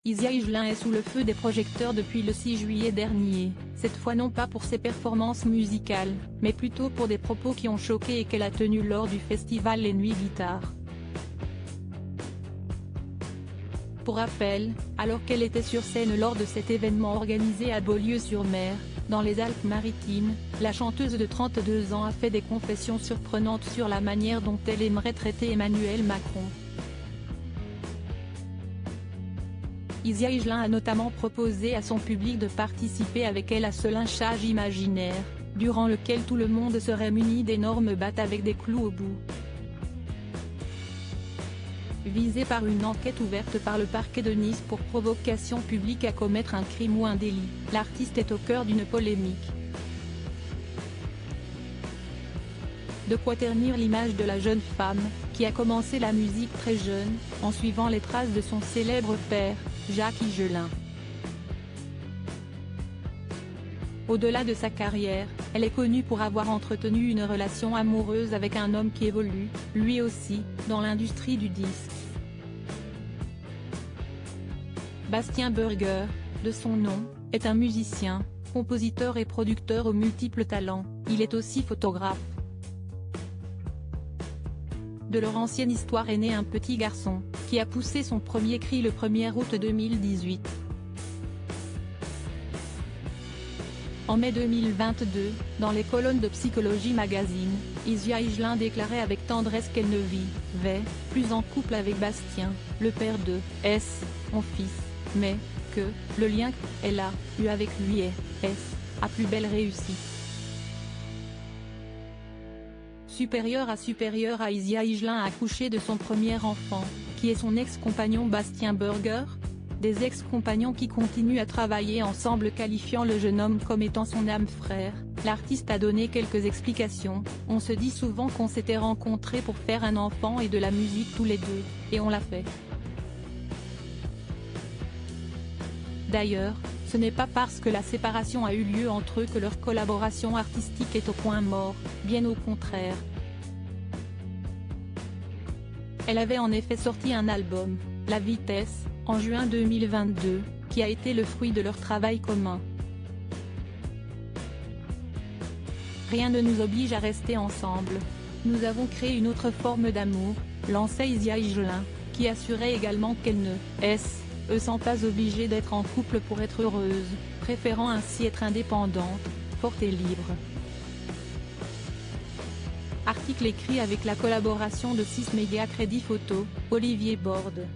Isia Higelin est sous le feu des projecteurs depuis le 6 juillet dernier, cette fois non pas pour ses performances musicales, mais plutôt pour des propos qui ont choqué et qu'elle a tenus lors du festival Les Nuits Guitare. Pour rappel, alors qu'elle était sur scène lors de cet événement organisé à Beaulieu-sur-Mer, dans les Alpes-Maritimes, la chanteuse de 32 ans a fait des confessions surprenantes sur la manière dont elle aimerait traiter Emmanuel Macron. Isia Higelin a notamment proposé à son public de participer avec elle à ce lynchage imaginaire, durant lequel tout le monde serait muni d'énormes battes avec des clous au bout. Visée par une enquête ouverte par le parquet de Nice pour provocation publique à commettre un crime ou un délit, l'artiste est au cœur d'une polémique. De quoi ternir l'image de la jeune femme, qui a commencé la musique très jeune, en suivant les traces de son célèbre père, Jacques Higelin. Au-delà de sa carrière, elle est connue pour avoir entretenu une relation amoureuse avec un homme qui évolue, lui aussi, dans l'industrie du disque. Bastien Burger, de son nom, est un musicien, compositeur et producteur aux multiples talents, il est aussi photographe. De leur ancienne histoire est né un petit garçon, qui a poussé son premier cri le 1er août 2018. En mai 2022, dans les colonnes de Psychologie Magazine, Isia Higelin déclarait avec tendresse qu'elle ne vivait plus en couple avec Bastien, le père de son fils, mais que le lien qu'elle a eu avec lui est à plus belle réussite. Supérieure à Isia Higelin a accouché de son premier enfant, qui est son ex-compagnon Bastien Burger. Des ex-compagnons qui continuent à travailler ensemble qualifiant le jeune homme comme étant son âme frère, l'artiste a donné quelques explications. On se dit souvent qu'on s'était rencontrés pour faire un enfant et de la musique tous les deux, et on l'a fait. D'ailleurs, ce n'est pas parce que la séparation a eu lieu entre eux que leur collaboration artistique est au point mort, bien au contraire. Elle avait en effet sorti un album, La Vitesse, en juin 2022, qui a été le fruit de leur travail commun. Rien ne nous oblige à rester ensemble. Nous avons créé une autre forme d'amour, lançait Isia Higelin, qui assurait également qu'elle ne se sent pas obligée d'être en couple pour être heureuse, préférant ainsi être indépendante, forte et libre. Article écrit avec la collaboration de 6 médias Crédit Photo, Olivier Borde.